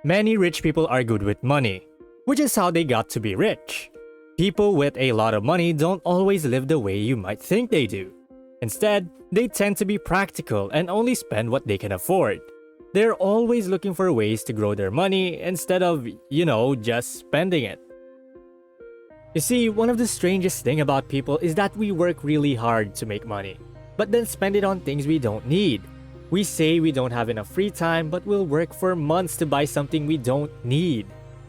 Many rich people are good with money, which is how they got to be rich. People with a lot of money don't always live the way you might think they do. Instead, they tend to be practical and only spend what they can afford. They're always looking for ways to grow their money instead of, just spending it. You see, one of the strangest things about people is that we work really hard to make money, but then spend it on things we don't need. We say we don't have enough free time, but we'll work for months to buy something we don't need.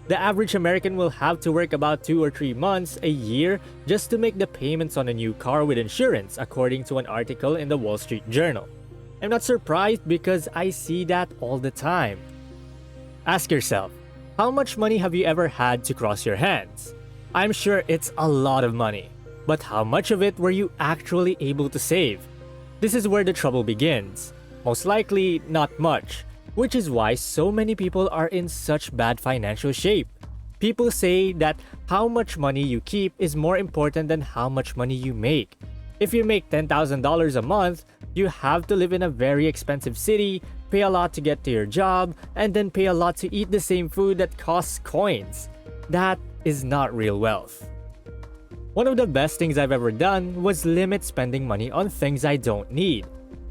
The average American will have to work about 2 or 3 months a year just to make the payments on a new car with insurance, according to an article in the Wall Street Journal. I'm not surprised because I see that all the time. Ask yourself, how much money have you ever had to cross your hands? I'm sure it's a lot of money, but how much of it were you actually able to save? This is where the trouble begins. Most likely, not much, which is why so many people are in such bad financial shape. People say that how much money you keep is more important than how much money you make. If you make $10,000 a month, you have to live in a very expensive city, pay a lot to get to your job, and then pay a lot to eat the same food that costs coins. That is not real wealth. One of the best things I've ever done was limit spending money on things I don't need.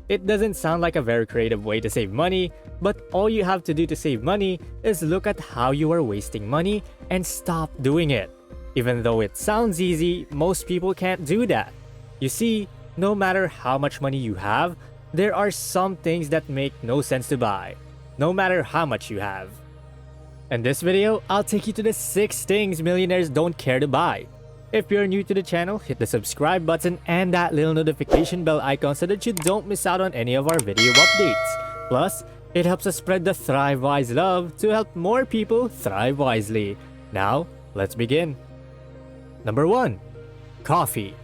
It doesn't sound like a very creative way to save money, but all you have to do to save money is look at how you are wasting money and stop doing it. Even though it sounds easy, most people can't do that. You see, no matter how much money you have, there are some things that make no sense to buy, no matter how much you have. In this video, I'll take you to the 6 things millionaires don't care to buy. If you're new to the channel, hit the subscribe button and that little notification bell icon so that you don't miss out on any of our video updates. Plus, it helps us spread the Thrive Wise love to help more people thrive wisely. Now, let's begin. Number 1. Coffee.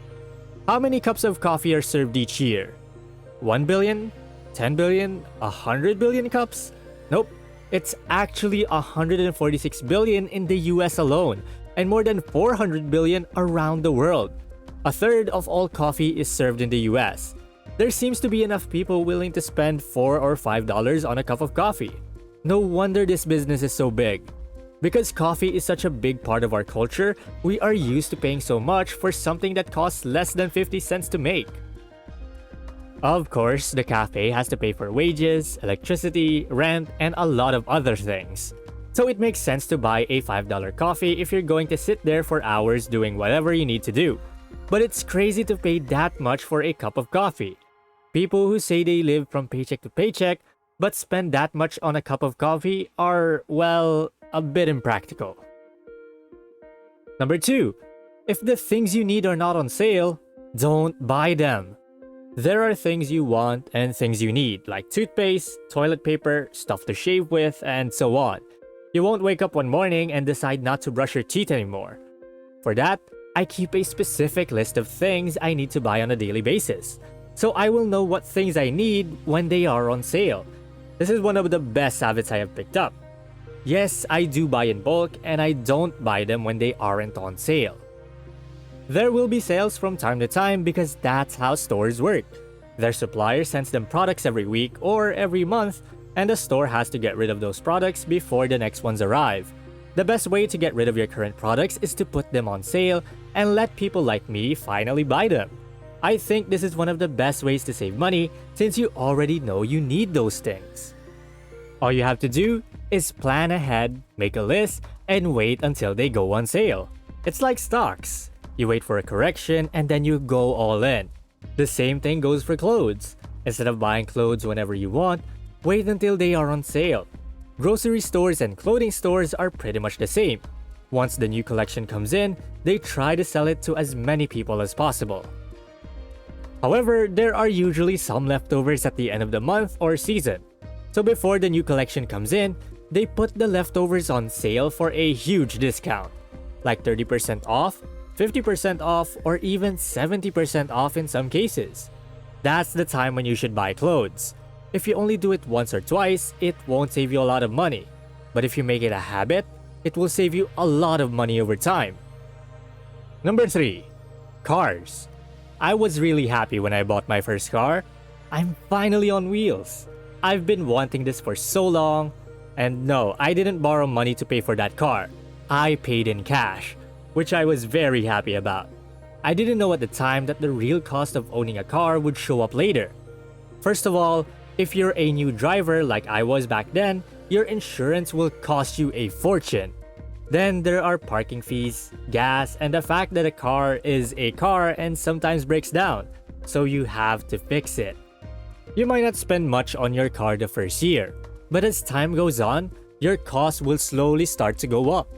How many cups of coffee are served each year? 1 billion? 10 billion? 100 billion cups? Nope. It's actually 146 billion in the US alone, and more than 400 billion around the world. A third of all coffee is served in the US. There seems to be enough people willing to spend $4 or $5 on a cup of coffee. No wonder this business is so big. Because coffee is such a big part of our culture, we are used to paying so much for something that costs less than 50 cents to make. Of course, the cafe has to pay for wages, electricity, rent, and a lot of other things. So it makes sense to buy a $5 coffee if you're going to sit there for hours doing whatever you need to do. But it's crazy to pay that much for a cup of coffee. People who say they live from paycheck to paycheck but spend that much on a cup of coffee are, well, a bit impractical. Number 2. If the things you need are not on sale, don't buy them. There are things you want and things you need, like toothpaste, toilet paper, stuff to shave with, and so on. You won't wake up one morning and decide not to brush your teeth anymore. For that, I keep a specific list of things I need to buy on a daily basis, so I will know what things I need when they are on sale. This is one of the best habits I have picked up. Yes, I do buy in bulk and I don't buy them when they aren't on sale. There will be sales from time to time because that's how stores work. Their supplier sends them products every week or every month, and the store has to get rid of those products before the next ones arrive. The best way to get rid of your current products is to put them on sale and let people like me finally buy them. I think this is one of the best ways to save money since you already know you need those things. All you have to do is plan ahead, make a list, and wait until they go on sale. It's like stocks. You wait for a correction and then you go all in. The same thing goes for clothes. Instead of buying clothes whenever you want, wait until they are on sale. Grocery stores and clothing stores are pretty much the same. Once the new collection comes in, they try to sell it to as many people as possible. However, there are usually some leftovers at the end of the month or season. So before the new collection comes in, they put the leftovers on sale for a huge discount, like 30% off, 50% off, or even 70% off in some cases. That's the time when you should buy clothes. If you only do it once or twice, it won't save you a lot of money. But if you make it a habit, it will save you a lot of money over time. Number 3. Cars. I was really happy when I bought my first car. I'm finally on wheels. I've been wanting this for so long. And no, I didn't borrow money to pay for that car. I paid in cash, which I was very happy about. I didn't know at the time that the real cost of owning a car would show up later. First of all, if you're a new driver like I was back then, your insurance will cost you a fortune. Then there are parking fees, gas, and the fact that a car is a car and sometimes breaks down, so you have to fix it. You might not spend much on your car the first year, but as time goes on, your costs will slowly start to go up.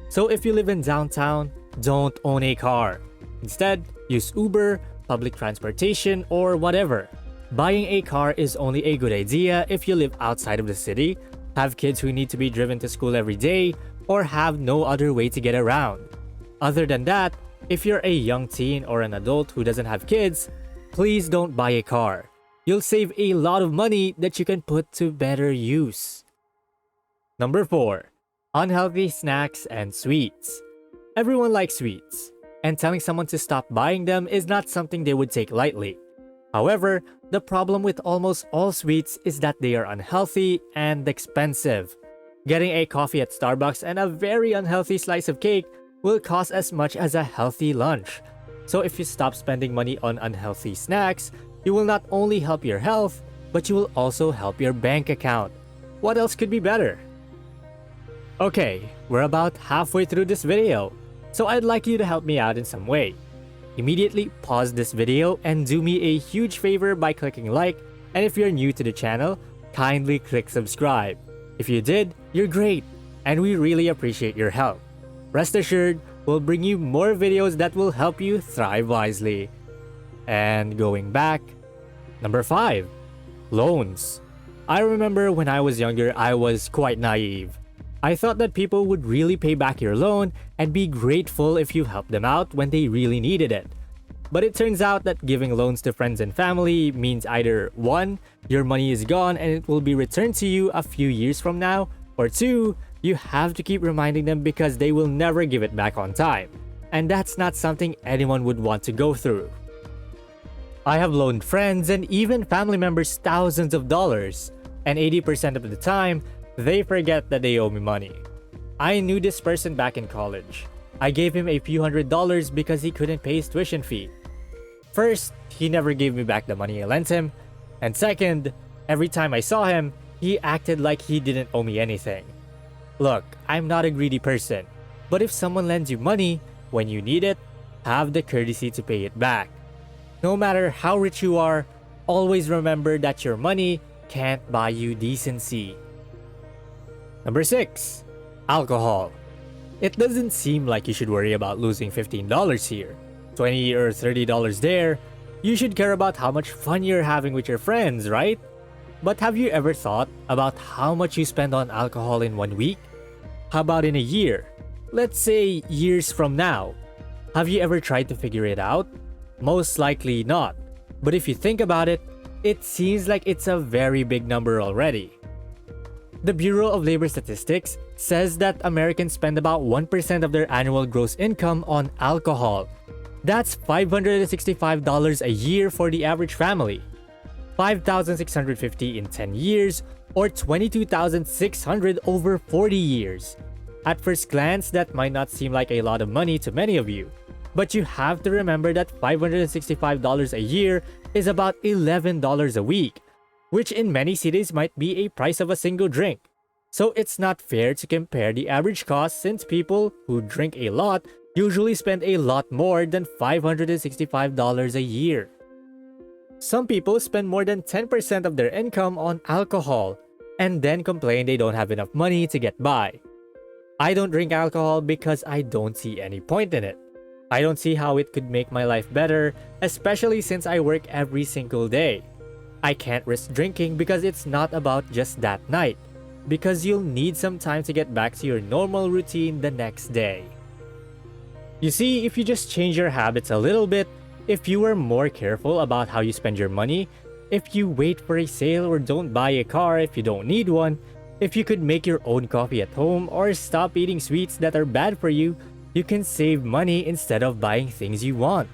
So if you live in downtown, don't own a car. Instead, use Uber, public transportation, or whatever. Buying a car is only a good idea if you live outside of the city, have kids who need to be driven to school every day, or have no other way to get around. Other than that, if you're a young teen or an adult who doesn't have kids, please don't buy a car. You'll save a lot of money that you can put to better use. Number 4. Unhealthy snacks and sweets. Everyone likes sweets, and telling someone to stop buying them is not something they would take lightly. However, the problem with almost all sweets is that they are unhealthy and expensive. Getting a coffee at Starbucks and a very unhealthy slice of cake will cost as much as a healthy lunch. So if you stop spending money on unhealthy snacks, you will not only help your health, but you will also help your bank account. What else could be better? Okay, we're about halfway through this video, so I'd like you to help me out in some way. Immediately pause this video and do me a huge favor by clicking like, and if you're new to the channel, kindly click subscribe. If you did, you're great, and we really appreciate your help. Rest assured, we'll bring you more videos that will help you thrive wisely. And going back, number 5, loans. I remember when I was younger, I was quite naive. I thought that people would really pay back your loan and be grateful if you helped them out when they really needed it. But it turns out that giving loans to friends and family means either 1, your money is gone and it will be returned to you a few years from now, or 2, you have to keep reminding them because they will never give it back on time. And that's not something anyone would want to go through. I have loaned friends and even family members thousands of dollars, and 80% of the time, they forget that they owe me money. I knew this person back in college. I gave him a few $100s because he couldn't pay his tuition fee. First, he never gave me back the money I lent him, and second, every time I saw him, he acted like he didn't owe me anything. Look, I'm not a greedy person, but if someone lends you money when you need it, have the courtesy to pay it back. No matter how rich you are, always remember that your money can't buy you decency. Number 6. Alcohol. It doesn't seem like you should worry about losing $15 here, $20 or $30 there. You should care about how much fun you're having with your friends, right? But have you ever thought about how much you spend on alcohol in 1 week? How about in a year? Let's say years from now. Have you ever tried to figure it out? Most likely not. But if you think about it, it seems like it's a very big number already. The Bureau of Labor Statistics says that Americans spend about 1% of their annual gross income on alcohol. That's $565 a year for the average family. $5,650 in 10 years, or $22,600 over 40 years. At first glance, that might not seem like a lot of money to many of you. But you have to remember that $565 a year is about $11 a week, which in many cities might be a price of a single drink. So it's not fair to compare the average cost since people who drink a lot usually spend a lot more than $565 a year. Some people spend more than 10% of their income on alcohol and then complain they don't have enough money to get by. I don't drink alcohol because I don't see any point in it. I don't see how it could make my life better, especially since I work every single day. I can't risk drinking because it's not about just that night, because you'll need some time to get back to your normal routine the next day. You see, if you just change your habits a little bit, if you are more careful about how you spend your money, if you wait for a sale or don't buy a car if you don't need one, if you could make your own coffee at home or stop eating sweets that are bad for you, you can save money instead of buying things you want.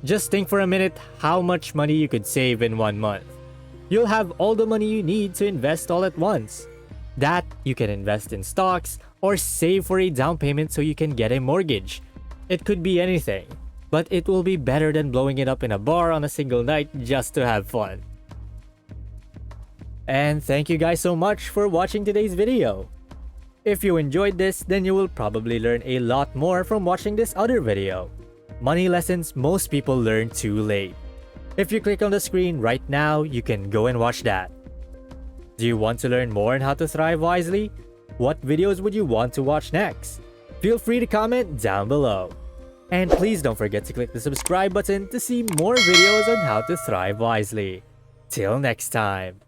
Just think for a minute how much money you could save in 1 month. You'll have all the money you need to invest all at once. That you can invest in stocks or save for a down payment so you can get a mortgage. It could be anything, but it will be better than blowing it up in a bar on a single night just to have fun. And thank you guys so much for watching today's video. If you enjoyed this, then you will probably learn a lot more from watching this other video. Money lessons most people learn too late. If you click on the screen right now, you can go and watch that. Do you want to learn more on how to thrive wisely? What videos would you want to watch next? Feel free to comment down below. And please don't forget to click the subscribe button to see more videos on how to thrive wisely. Till next time.